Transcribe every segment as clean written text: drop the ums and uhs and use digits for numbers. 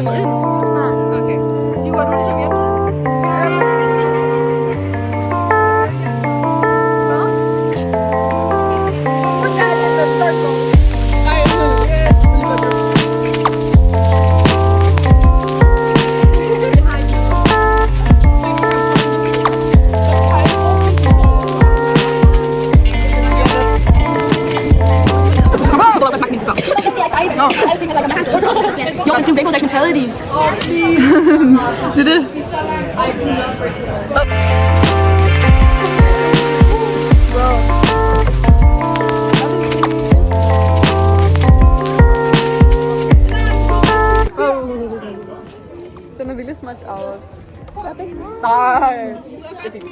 filmet ind? Nej. Okay. Hiver du en serviet? Jo, det er jo ikke taget i de. Det er det. Den er vildt smash out. Nej. Det er fint.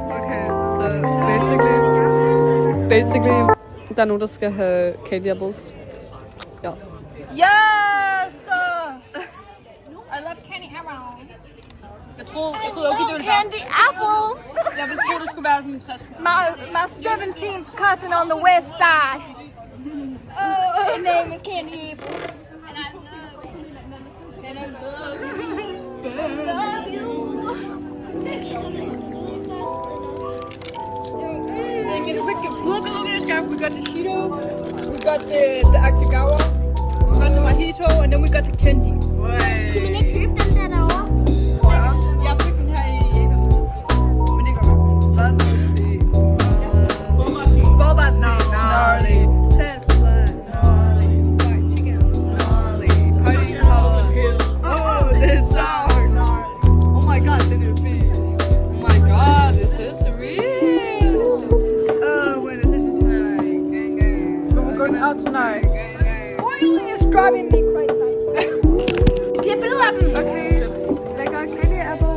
Okay, så basically, der er nogen, der skal have candy apples. Ja. Yes! I love candy apple. Jeg troede okay, det ville Candy apple! Jeg ville tro, det skulle være sådan 60. My 17th cousin on the west side. His name is Candy Apple. And I love you. Singing wicked. Look at this guy. We got the Cheeto. We got the Akagawa. We got the Mojito. And then we got the Kenji. Kunne man ikke købe den der derovre? Jeg fik den her i men det går godt. Boba gnarly. Tesla gnarly. Fried chicken gnarly. Party Hollywood Hills. Oh, this is gnarly. Oh my god, den er fed. Oh my god, is this real? Oh, when is it tonight? Gang, gang. We're going out tonight. Gang, gang. Oil is driving me crazy. Skal jeg billede af dem? Okay. They got candy apple.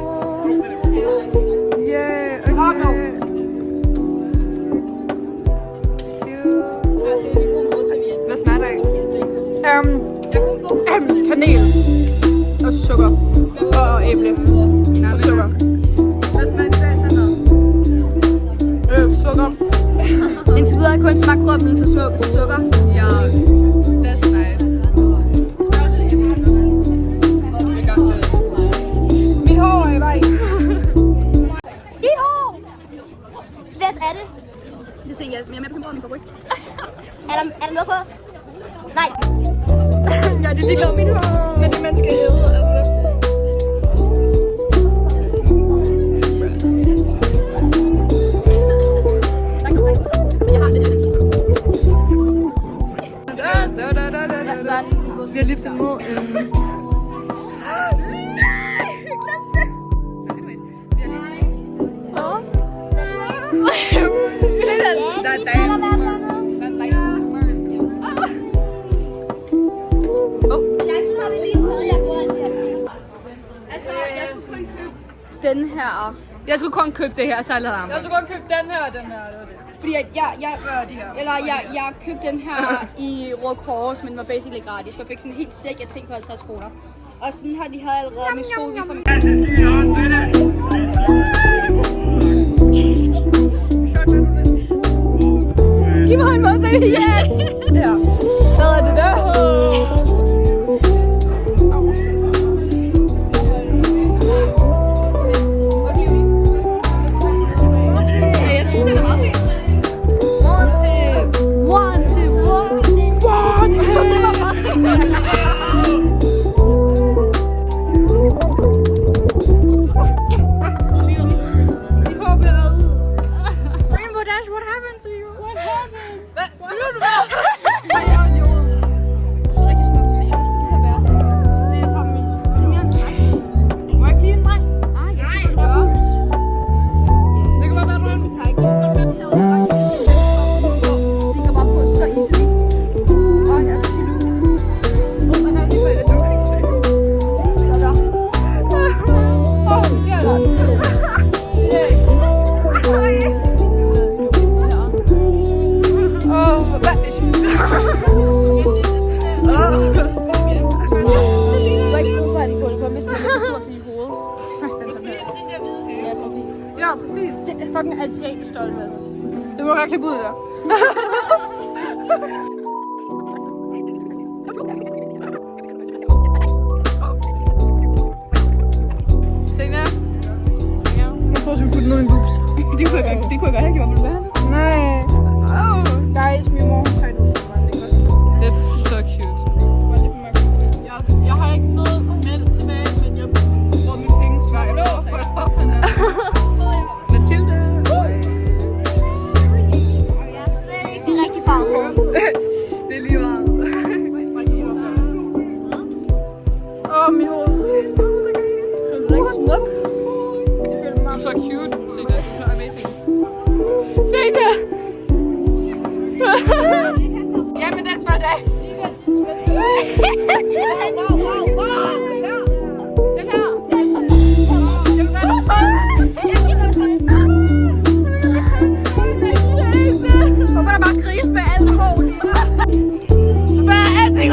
Yeah, okay. Cute. Hvad smager der af? Kanel. Og sukker. Og æble. Og sukker. Hvad smager det af sådan noget? Sukker. Indtil videre har jeg kun smagt krømmel til sukker. Ja, that's nice. Mit hår er i vej. Dit hår! Hvad er det? Det ser jeg, som jeg er med på min favorit. Er der noget på? Nej. Jeg er ligeglad med mit hår. Men det man skal æde. Vi har lige filmet en... Den her. Jeg skulle kun købe det her, så jeg ham. Jeg skulle godt købe den her og den her. Det var det. Fordi at jeg købte den her i Røde Kors, men den var basically gratis. For jeg fik sådan en helt sæk, jeg tænkte for 50 kroner. Og sådan har de havde allerede min sko lige fra min... Giv mig en måde, yes! Ja. Hvad er det der? Jeg synes, det er meget fint. Rainbow Dash, what happened to you? What happened? Så rigtig smuk ud, så jeg skulle lige have været. Det er fra min. Må jeg give en mig? Nej. Det kan bare være, du er en De går bare på så easily. Og jeg skal sige nu. Ja, præcis. fucking asiatisk stolt med. Det må jeg godt klippe ud der. være her, Gjorde. Vil du være her? Nej. Oh. Guys, min mor har tegnet det. Det er så cute. Jeg har ikke noget med tilbage, men jeg bruger mine penge svar. Jeg lover for det. Mathilde. Det er rigtig farve. Det er lige meget. Mit hoved. Du er så cute. Se det, du er så amazing. Se det! Jamen, den for dig. Hvorfor er der bare gris med alle hår lige? Hvad er det?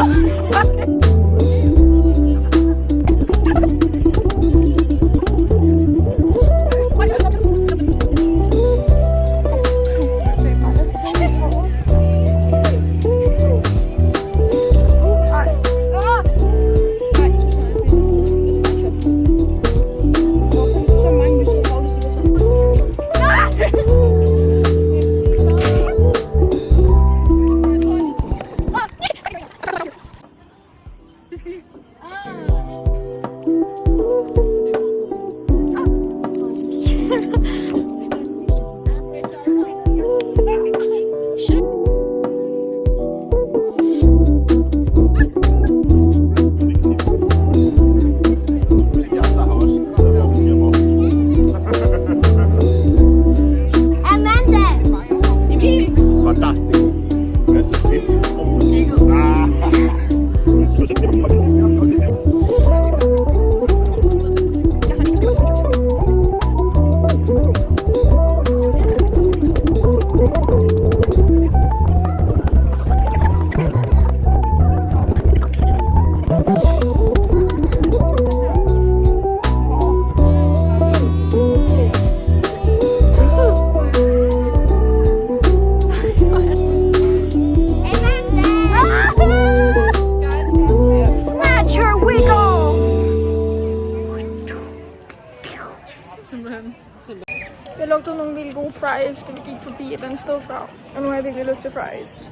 Jeg lugtede nogle vildt gode fries, da vi gik forbi et eller andet sted før. Og nu har jeg virkelig lyst til fries.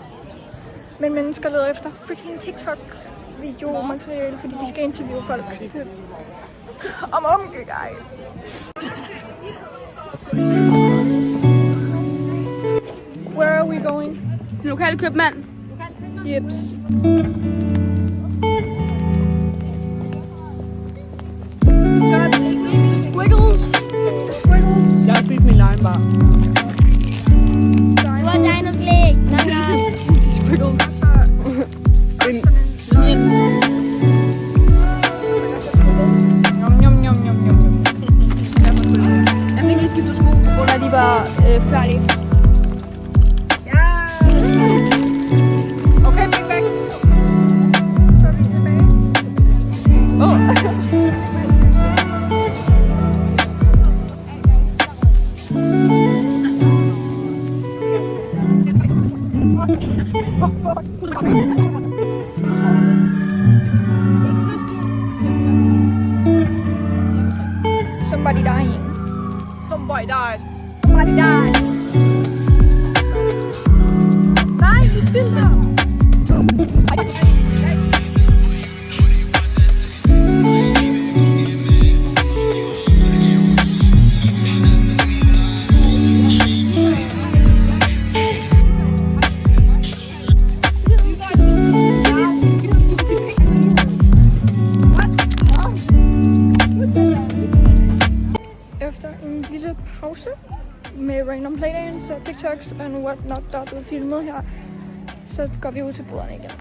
Men mennesker leder efter freaking TikTok-video-materiale, fordi de skal interviewe folk. Om guys. Where are we going? Lokale købmand. Jeps. Jeg har spist min line bar. Hvor er dig noget blæk? Squiggles. Jeg fik lige skiftet sko, på grund af at de var færdige. Okay, big bag. Så er vi tilbage. Somebody dying. Somebody died. Somebody died. Nej, mit filter. Efter en lille pause med random playdance og TikToks og whatnot, der er blevet filmet her, så går vi ud til boderne igen.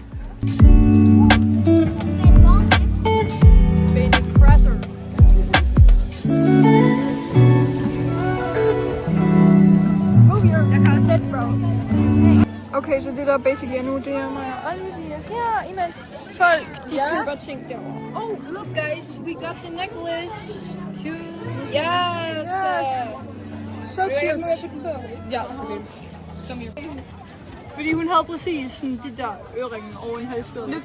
Okay, så det der basically er nu, det er mig og Olivia her, imens folk de køber ting derovre. Oh, look guys, we got the necklace. Cute. Yes! So cute! Ja, okay. Kom her. Fordi hun havde præcis sådan det der øreringen over en halskede. Lidt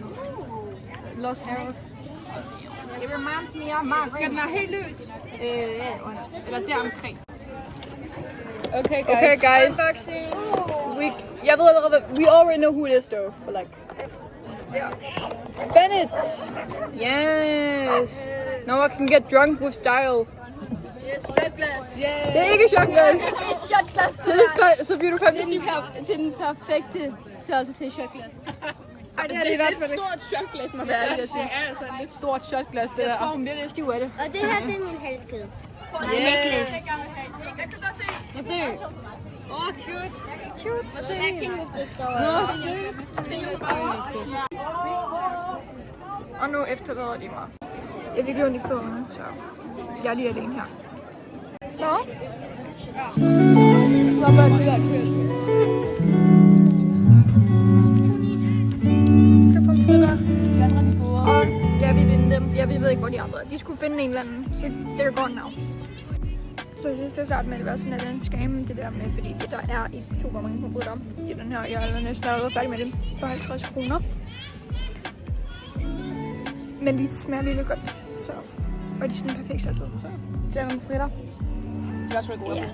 lost arrows. It reminds me of my Skal den være helt løs? Eller der omkring. Okay, guys. Okay, guys. Jeg ved allerede, we already know who it is, though. But like, Bennett. Yes. Now I can get drunk with style. Yes, shotglas. Yeah. Det er ikke shotglas. Det er et shotglas. Det er så beautiful. Det er den perfekte størrelse til shotglas. Ej, det her det er i hvert fald Et stort shotglas, må være det. Det er altså et lidt stort shotglas, det der. Jeg tror, hun bliver lidt stiv af det. Og det her, det er min halskæde. Yes. Jeg kan bare se. Hvad ser du? Åh, cute. Cute. Matching with the store. Og nu efterlader de mig. Jeg er virkelig ondt i fødderne, så jeg er lige alene her. Nå? Hvor var det der kørt? Og ja, vi vender dem. Ja, vi ved ikke, hvor de andre er. De skulle finde en eller anden. Så they're gone now. Så jeg synes, det er sart med, at det var sådan en scam, det der med, fordi der er ikke super mange produkter i den her. Jeg er næsten allerede færdig med dem for 50 kroner. Men de smager virkelig godt, så. Og de er sådan perfekt saltet, så. Det er nogle fritter. Det er også gode. Ja.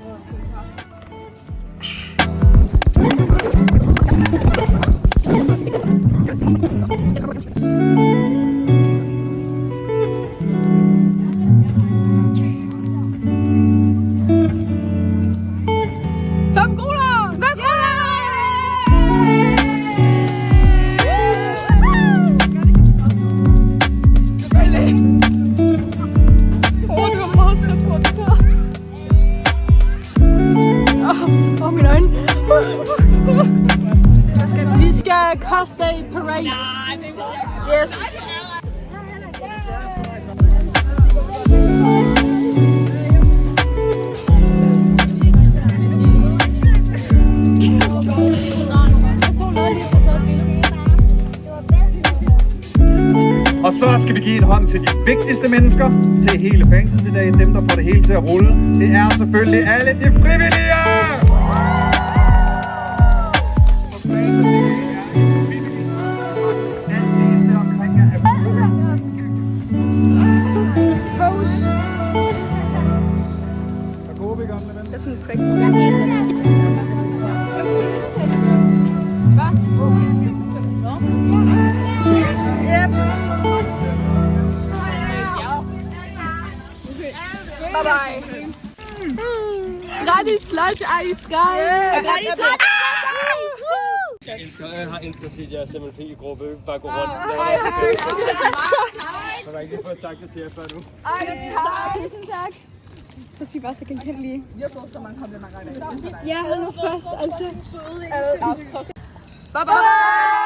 Vi skal cosplay parade. Yes. Og så skal vi give en hånd til de vigtigste mennesker, til hele fængslet i dag, dem der får det hele til at rulle. Det er selvfølgelig alle de frivillige! Det er sådan en prik, som Bye bye. gratis slush ice, guys. Jeg har elsket at se jer simpelthen i gruppe bare gå rundt. Jeg har ikke lige fået sagt det til jer før nu. Tusind tak. Så sig bare så genkendelige. Ja, hold nu fast, altså. Bye bye.